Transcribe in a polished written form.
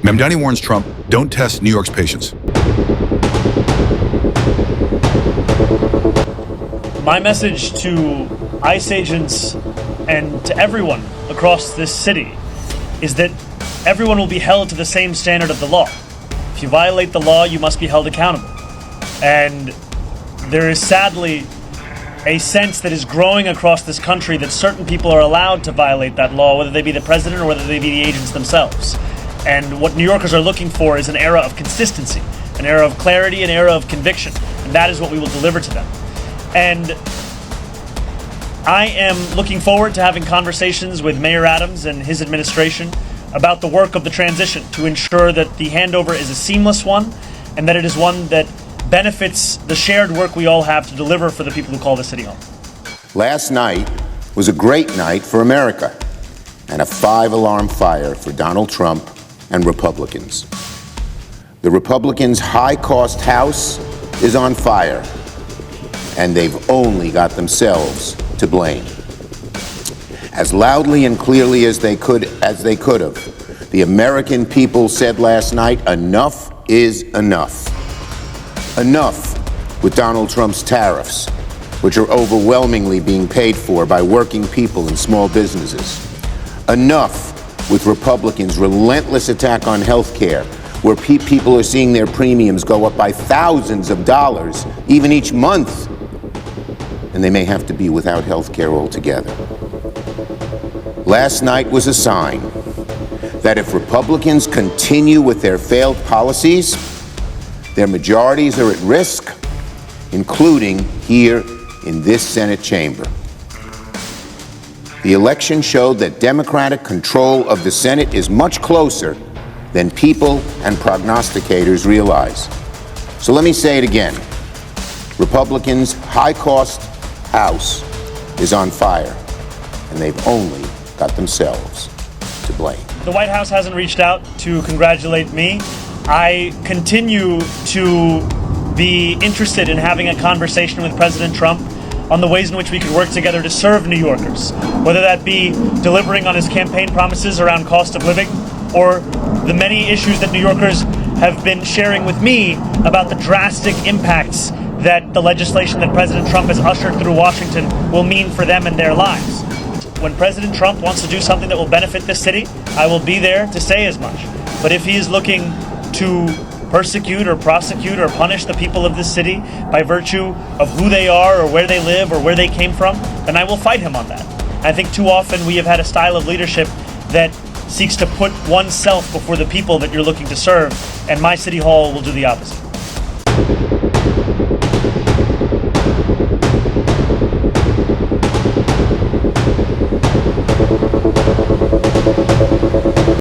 Mamdani warns Trump, don't test New York's patience. My message to ICE agents and to everyone across this city is that everyone will be held to the same standard of the law. If you violate the law, you must be held accountable. And there is sadly a sense that is growing across this country that certain people are allowed to violate that law, whether they be the president or whether they be the agents themselves. And what New Yorkers are looking for is an era of consistency, an era of clarity, an era of conviction. And that is what we will deliver to them. And I am looking forward to having conversations with Mayor Adams and his administration about the work of the transition to ensure that the handover is a seamless one and that it is one that benefits the shared work we all have to deliver for the people who call the city home. Last night was a great night for America and a 5-alarm fire for Donald Trump and Republicans. The Republicans' high-cost House is on fire, and they've only got themselves to blame. As loudly and clearly as they could have, the American people said last night, enough is enough. Enough with Donald Trump's tariffs, which are overwhelmingly being paid for by working people and small businesses. Enough with Republicans' relentless attack on health care, where people are seeing their premiums go up by thousands of dollars, even each month, and they may have to be without health care altogether. Last night was a sign that if Republicans continue with their failed policies, their majorities are at risk, including here in this Senate chamber. The election showed that Democratic control of the Senate is much closer than people and prognosticators realize. So let me say it again. Republicans' high-cost House is on fire, and they've only got themselves to blame. The White House hasn't reached out to congratulate me. I continue to be interested in having a conversation with President Trump on the ways in which we could work together to serve New Yorkers, whether that be delivering on his campaign promises around cost of living or the many issues that New Yorkers have been sharing with me about the drastic impacts that the legislation that President Trump has ushered through Washington will mean for them and their lives. When President Trump wants to do something that will benefit this city, I will be there to say as much. But if he is looking to persecute or prosecute or punish the people of this city by virtue of who they are or where they live or where they came from, then I will fight him on that. I think too often we have had a style of leadership that seeks to put oneself before the people that you're looking to serve, and my city hall will do the opposite.